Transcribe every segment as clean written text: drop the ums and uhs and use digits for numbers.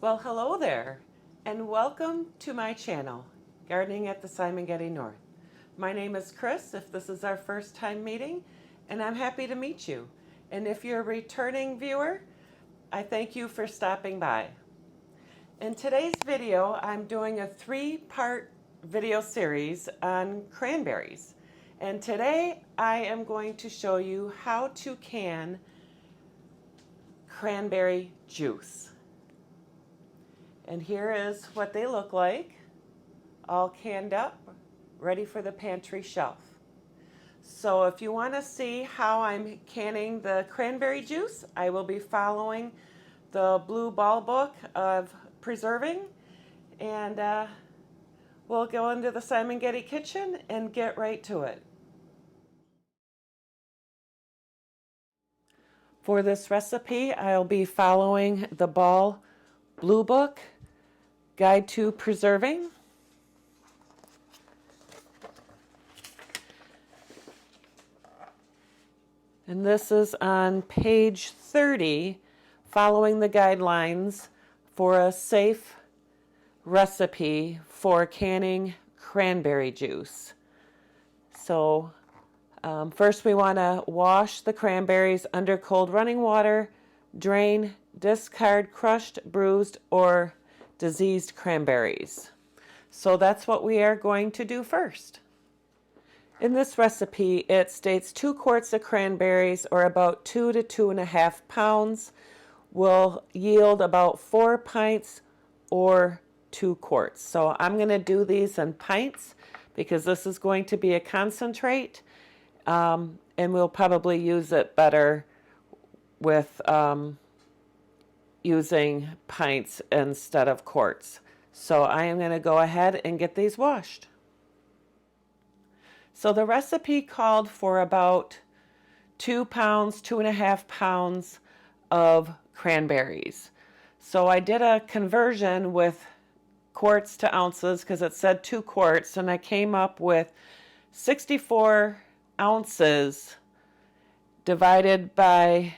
Well, hello there, and welcome to my channel, Gardening at the Simon Getty North. My name is Chris, if this is our first time meeting, and I'm happy to meet you. And if you're a returning viewer, I thank you for stopping by. In today's video, I'm doing a three-part video series on cranberries. And today, I am going to show you how to can cranberry juice. And here is what they look like, all canned up, ready for the pantry shelf. So if you want to see how I'm canning the cranberry juice, I will be following the blue ball book of preserving, and we'll go into the Simon Getty kitchen and get right to it. For this recipe, I'll be following the Ball Blue Book Guide to Preserving. And this is on page 30, following the guidelines for a safe recipe for canning cranberry juice. So first we want to wash the cranberries under cold running water, drain, discard crushed, bruised, or diseased cranberries. So that's what we are going to do first. In this recipe, it states 2 quarts of cranberries, or about 2 to 2.5 pounds, will yield about 4 pints or 2 quarts. So I'm going to do these in pints because this is going to be a concentrate, and we'll probably use it better with using pints instead of quarts. So I am going to go ahead and get these washed. So the recipe called for about 2 pounds, 2.5 pounds of cranberries. So I did a conversion with quarts to ounces because it said 2 quarts, and I came up with 64 ounces divided by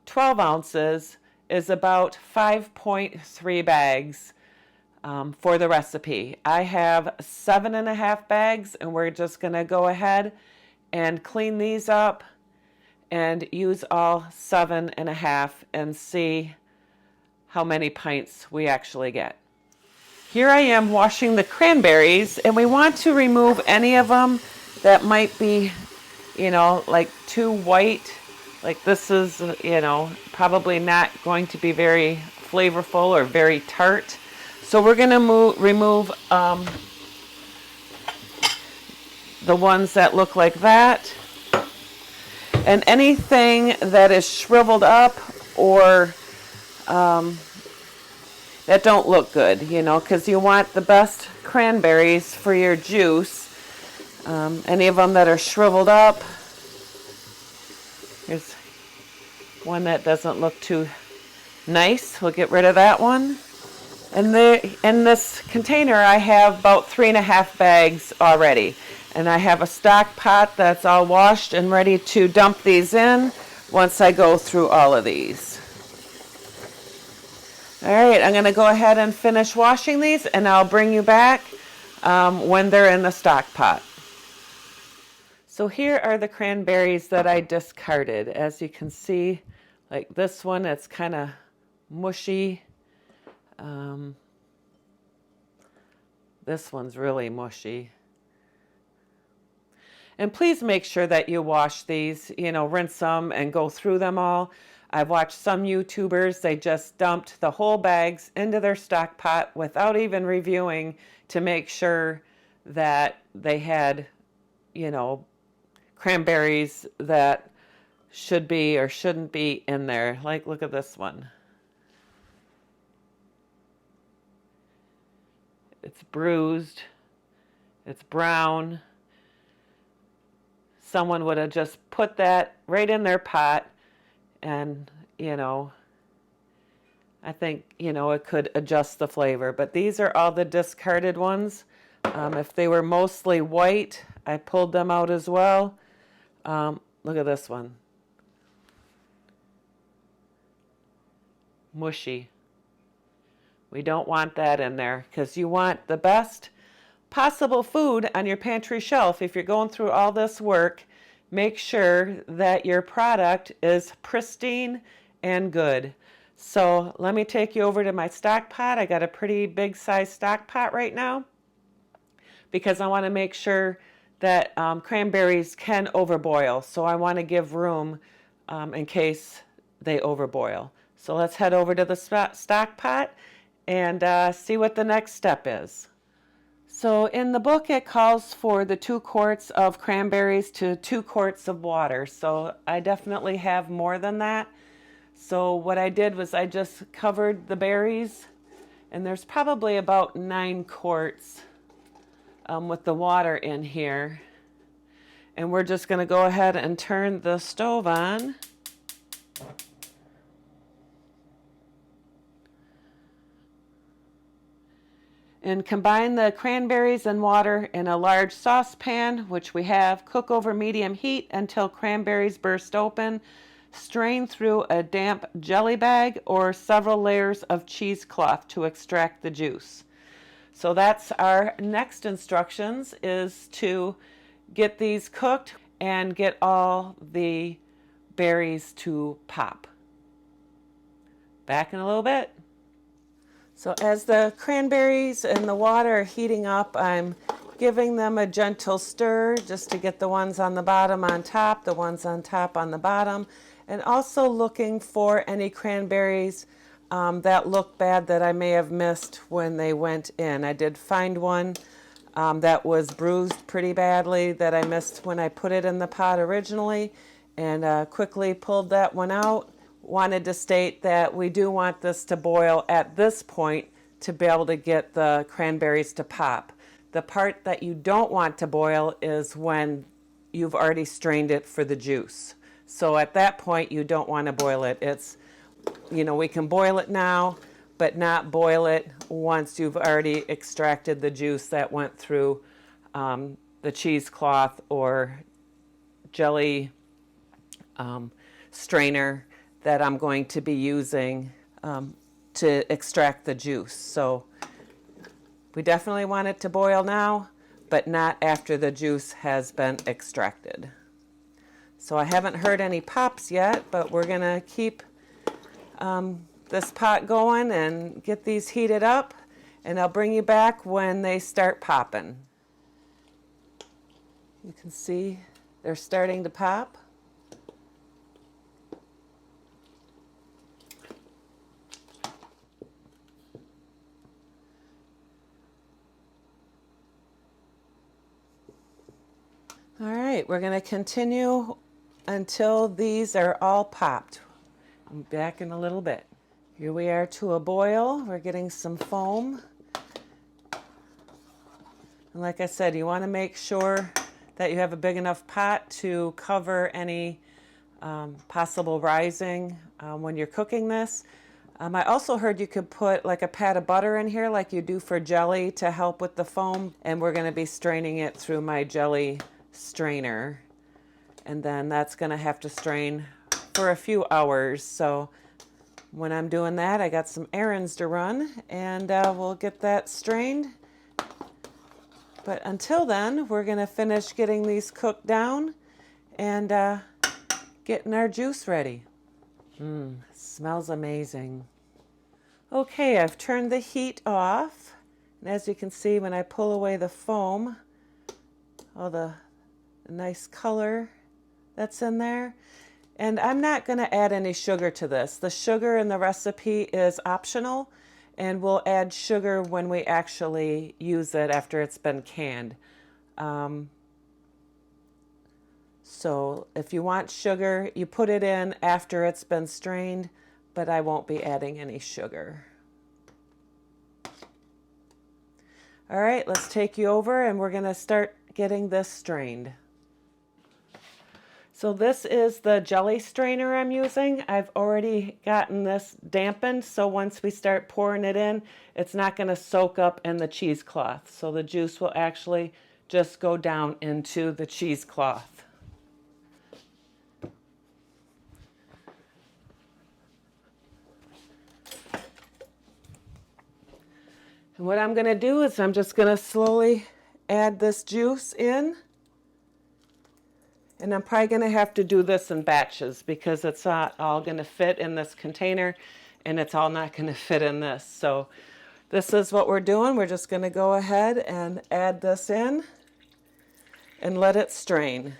12 ounces is about 5.3 bags for the recipe. I have 7.5 bags, and we're just going to go ahead and clean these up and use all 7.5 and see how many pints we actually get. Here I am washing the cranberries, and we want to remove any of them that might be, like too white. Like this is, probably not going to be very flavorful or very tart. So we're going to remove the ones that look like that. And anything that is shriveled up or that don't look good, because you want the best cranberries for your juice. Any of them that are shriveled up. Here's one that doesn't look too nice. We'll get rid of that one. And in this container, I have about 3.5 bags already. And I have a stock pot that's all washed and ready to dump these in once I go through all of these. All right, I'm going to go ahead and finish washing these, and I'll bring you back when they're in the stock pot. So here are the cranberries that I discarded. As you can see, like this one, it's kind of mushy. This one's really mushy. And please make sure that you wash these, rinse them and go through them all. I've watched some YouTubers, they just dumped the whole bags into their stock pot without even reviewing to make sure that they had, cranberries that should be or shouldn't be in there. Like, look at this one. It's bruised. It's brown. Someone would have just put that right in their pot, and, I think, it could adjust the flavor. But these are all the discarded ones. If they were mostly white, I pulled them out as well. Look at this one. Mushy. We don't want that in there because you want the best possible food on your pantry shelf. If you're going through all this work, make sure that your product is pristine and good. So let me take you over to my stock pot. I got a pretty big size stock pot right now because I want to make sure that cranberries can overboil. So I want to give room in case they overboil. So let's head over to the stock pot and see what the next step is. So in the book it calls for the 2 quarts of cranberries to 2 quarts of water. So I definitely have more than that. So what I did was I just covered the berries, and there's probably about 9 quarts with the water in here. And we're just going to go ahead and turn the stove on. And combine the cranberries and water in a large saucepan, which we have. Cook over medium heat until cranberries burst open. Strain through a damp jelly bag or several layers of cheesecloth to extract the juice. So that's our next instructions, is to get these cooked and get all the berries to pop. Back in a little bit. So as the cranberries and the water are heating up, I'm giving them a gentle stir just to get the ones on the bottom on top, the ones on top on the bottom, and also looking for any cranberries that look bad that I may have missed when they went in. I did find one that was bruised pretty badly that I missed when I put it in the pot originally, and quickly pulled that one out. Wanted to state that we do want this to boil at this point to be able to get the cranberries to pop. The part that you don't want to boil is when you've already strained it for the juice. So at that point you don't want to boil it. It's, you know, we can boil it now, but not boil it once you've already extracted the juice that went through the cheesecloth or jelly strainer that I'm going to be using to extract the juice. So we definitely want it to boil now, but not after the juice has been extracted. So I haven't heard any pops yet, but we're gonna keep this pot going and get these heated up, and I'll bring you back when they start popping. You can see they're starting to pop. All right, we're going to continue until these are all popped. I'm back in a little bit. Here we are to a boil. We're getting some foam. And like I said, you want to make sure that you have a big enough pot to cover any possible rising when you're cooking this. I also heard you could put like a pat of butter in here like you do for jelly to help with the foam. And we're going to be straining it through my jelly strainer, and then that's going to have to strain for a few hours. So when I'm doing that, I got some errands to run, and we'll get that strained. But until then, we're going to finish getting these cooked down and getting our juice ready. Smells amazing. Okay, I've turned the heat off, and as you can see, when I pull away the foam, all the nice color that's in there. And I'm not going to add any sugar to this. The sugar in the recipe is optional, and we'll add sugar when we actually use it after it's been canned. So if you want sugar, you put it in after it's been strained, but I won't be adding any sugar. All right, let's take you over, and we're going to start getting this strained. So this is the jelly strainer I'm using. I've already gotten this dampened, so once we start pouring it in, it's not going to soak up in the cheesecloth. So the juice will actually just go down into the cheesecloth. And what I'm going to do is I'm just going to slowly add this juice in. And I'm probably going to have to do this in batches because it's not all going to fit in this container and it's all not going to fit in this. So this is what we're doing. We're just going to go ahead and add this in and let it strain.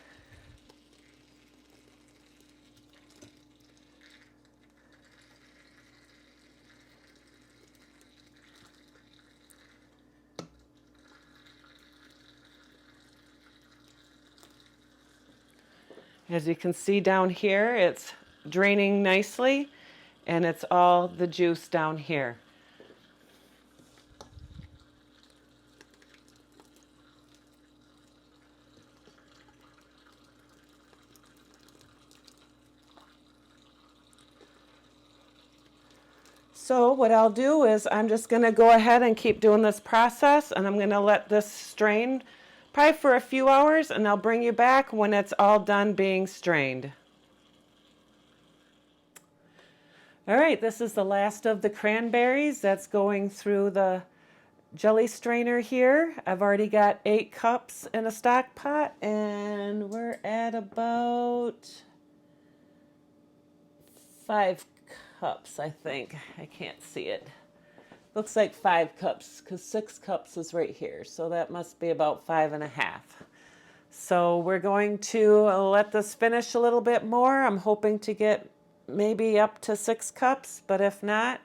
As you can see down here, it's draining nicely, and it's all the juice down here. So what I'll do is I'm just going to go ahead and keep doing this process, and I'm going to let this strain probably for a few hours, and I'll bring you back when it's all done being strained. All right, this is the last of the cranberries that's going through the jelly strainer here. I've already got 8 cups in a stock pot, and we're at about 5 cups, I think. I can't see it. Looks like 5 cups because 6 cups is right here. So that must be about 5.5. So we're going to let this finish a little bit more. I'm hoping to get maybe up to 6 cups, but if not,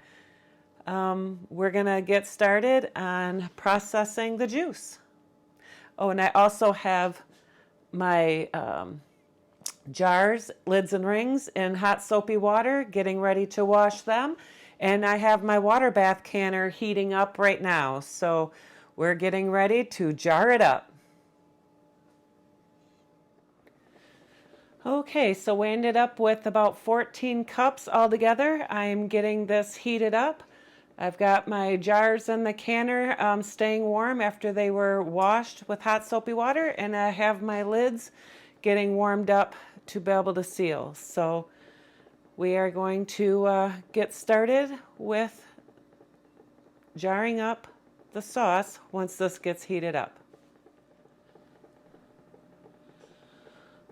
we're gonna get started on processing the juice. Oh, and I also have my jars, lids and rings in hot soapy water, getting ready to wash them. And I have my water bath canner heating up right now. So we're getting ready to jar it up. Okay, so we ended up with about 14 cups altogether. I'm getting this heated up. I've got my jars in the canner staying warm after they were washed with hot soapy water, and I have my lids getting warmed up to be able to seal. So we are going to get started with jarring up the sauce once this gets heated up.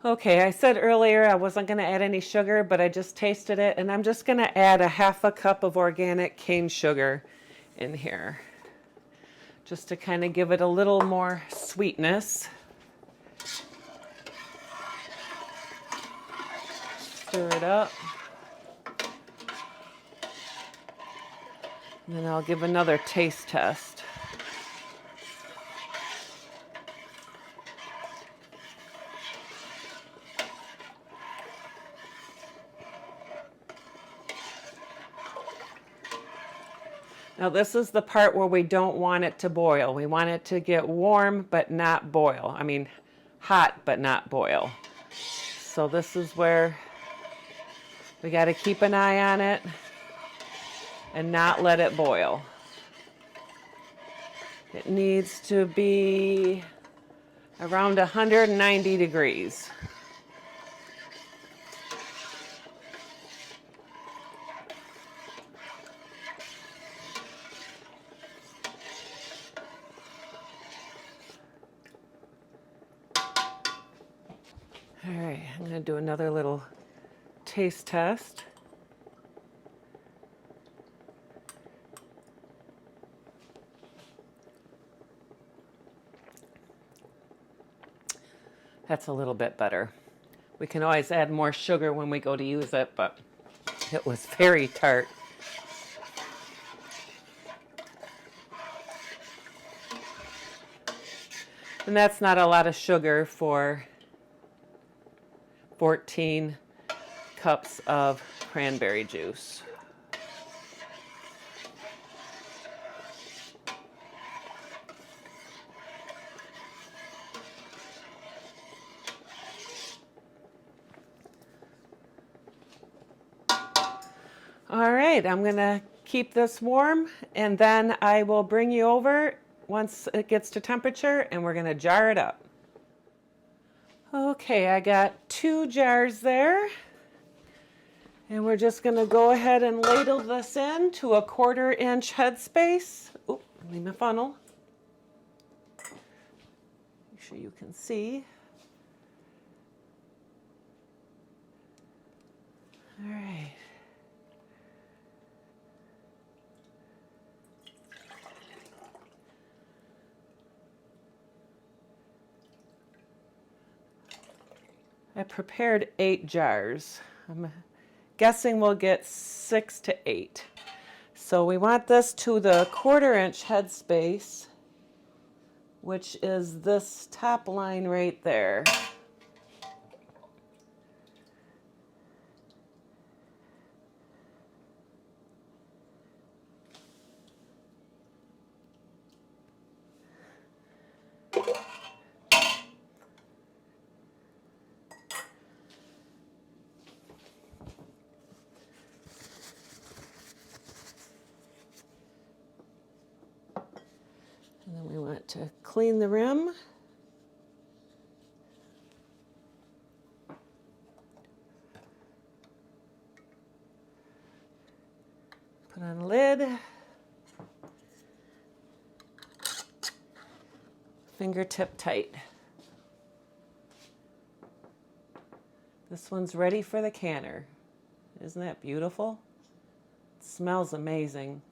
Okay, I said earlier I wasn't going to add any sugar, but I just tasted it, and I'm just going to add a 1/2 cup of organic cane sugar in here, just to kind of give it a little more sweetness. Stir it up. And then I'll give another taste test. Now this is the part where we don't want it to boil. We want it to get warm but not boil. I mean, hot but not boil. So this is where we got to keep an eye on it and not let it boil. It needs to be around 190 degrees. All right, I'm going to do another little taste test. That's a little bit better. We can always add more sugar when we go to use it, but it was very tart. And that's not a lot of sugar for 14 cups of cranberry juice. All right, I'm gonna keep this warm, and then I will bring you over once it gets to temperature, and we're gonna jar it up. Okay, I got 2 jars there, and we're just gonna go ahead and ladle this in to a 1/4 inch headspace. Oop, Leave my funnel. Make sure you can see. All right. I prepared 8 jars. I'm guessing we'll get 6 to 8. So we want this to the 1/4-inch headspace, which is this top line right there. And then we want to clean the rim. Put on a lid. Fingertip tight. This one's ready for the canner. Isn't that beautiful? It smells amazing.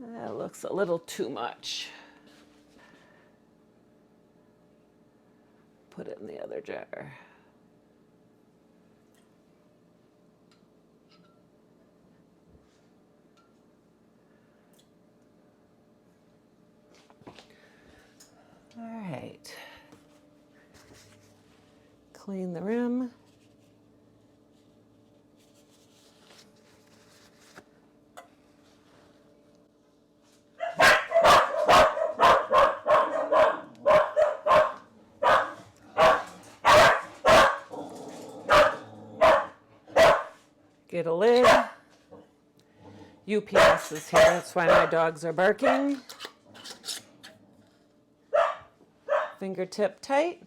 That looks a little too much. Put it in the other jar. All right. Clean the rim. Get a lid. UPS is here, that's why my dogs are barking. Fingertip tight.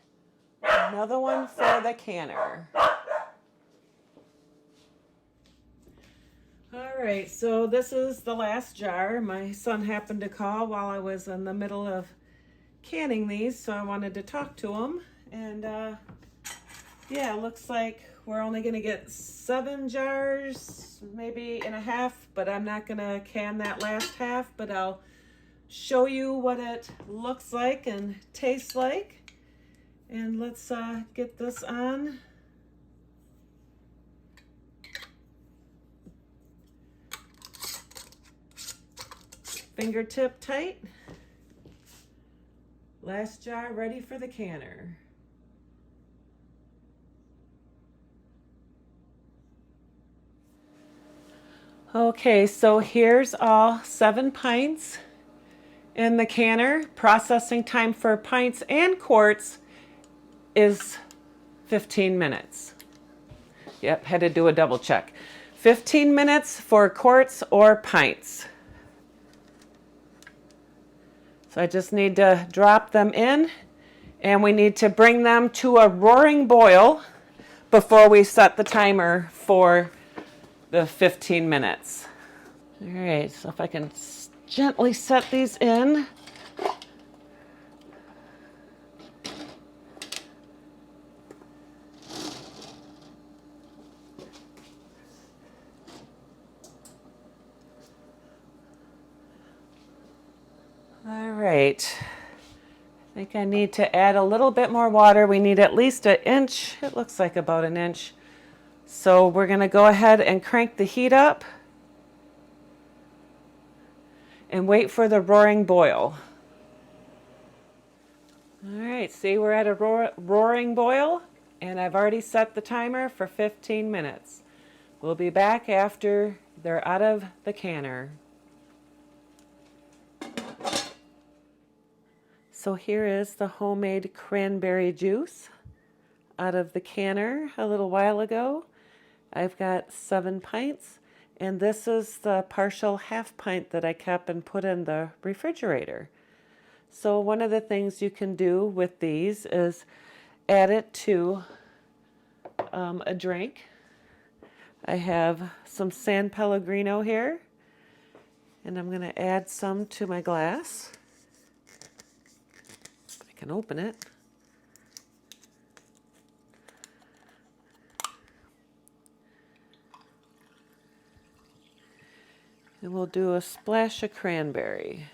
Another one for the canner. All right, so this is the last jar. My son happened to call while I was in the middle of canning these, so I wanted to talk to him. And yeah, it looks like we're only gonna get 7 jars, maybe and a half, but I'm not gonna can that last half, but I'll show you what it looks like and tastes like. And let's get this on. Fingertip tight. Last jar ready for the canner. Okay, so here's all 7 pints in the canner. Processing time for pints and quarts is 15 minutes. Yep, had to do a double check. 15 minutes for quarts or pints. So I just need to drop them in, and we need to bring them to a roaring boil before we set the timer for the 15 minutes. All right, so if I can gently set these in. All right, I think I need to add a little bit more water. We need at least 1 inch. It looks like about 1 inch. So we're gonna go ahead and crank the heat up and wait for the roaring boil. All right, see, we're at a roaring boil, and I've already set the timer for 15 minutes. We'll be back after they're out of the canner. So here is the homemade cranberry juice out of the canner a little while ago. I've got 7 pints, and this is the partial half pint that I kept and put in the refrigerator. So one of the things you can do with these is add it to a drink. I have some San Pellegrino here, and I'm going to add some to my glass. I can open it. And we'll do a splash of cranberry.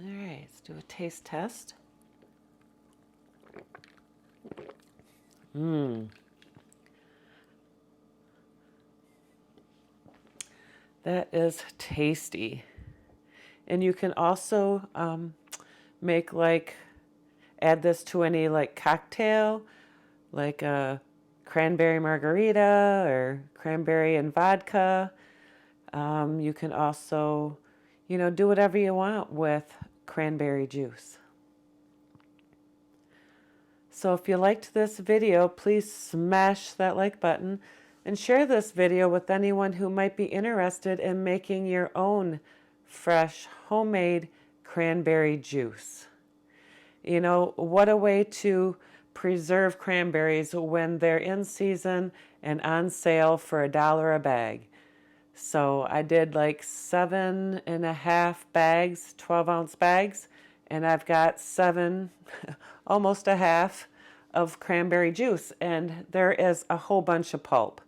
All right, let's do a taste test. That is tasty. And you can also make add this to any cocktail, like a cranberry margarita or cranberry and vodka. You can also, do whatever you want with cranberry juice. So if you liked this video, please smash that like button and share this video with anyone who might be interested in making your own fresh homemade cranberry juice. What a way to preserve cranberries when they're in season and on sale for $1 a bag. So I did 7.5 bags, 12-ounce bags, and I've got 7, almost a half of cranberry juice, and there is a whole bunch of pulp.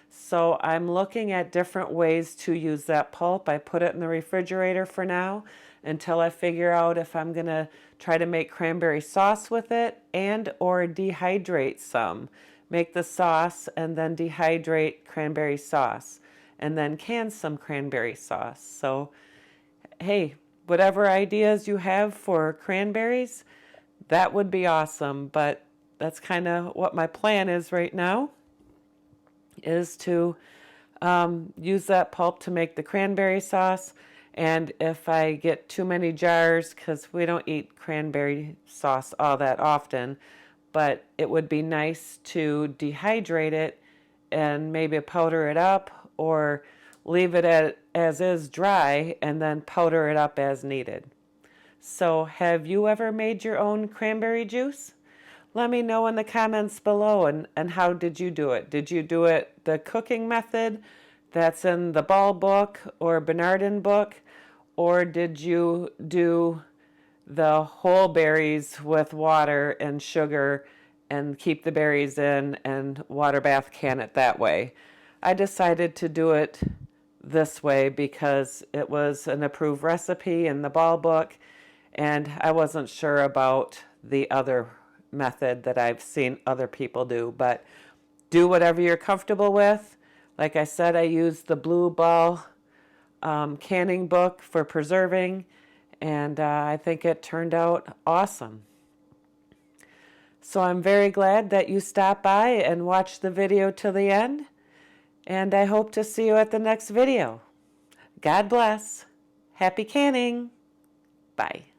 So I'm looking at different ways to use that pulp. I put it in the refrigerator for now until I figure out if I'm going to try to make cranberry sauce with it and or dehydrate some. Make the sauce and then dehydrate cranberry sauce and then can some cranberry sauce. So, hey, whatever ideas you have for cranberries, that would be awesome. But that's kind of what my plan is right now, is to use that pulp to make the cranberry sauce. And if I get too many jars, because we don't eat cranberry sauce all that often, but it would be nice to dehydrate it and maybe powder it up or leave it as is dry and then powder it up as needed. So have you ever made your own cranberry juice? Let me know in the comments below, and how did you do it? Did you do it the cooking method that's in the Ball book or Bernardin book, or did you do the whole berries with water and sugar and keep the berries in and water bath can it that way? I decided to do it this way because it was an approved recipe in the Ball book, and I wasn't sure about the other method that I've seen other people do. But do whatever you're comfortable with. Like I said, I used the Blue Ball canning book for preserving, and I think it turned out awesome. So I'm very glad that you stopped by and watched the video till the end, and I hope to see you at the next video. God bless. Happy canning. Bye.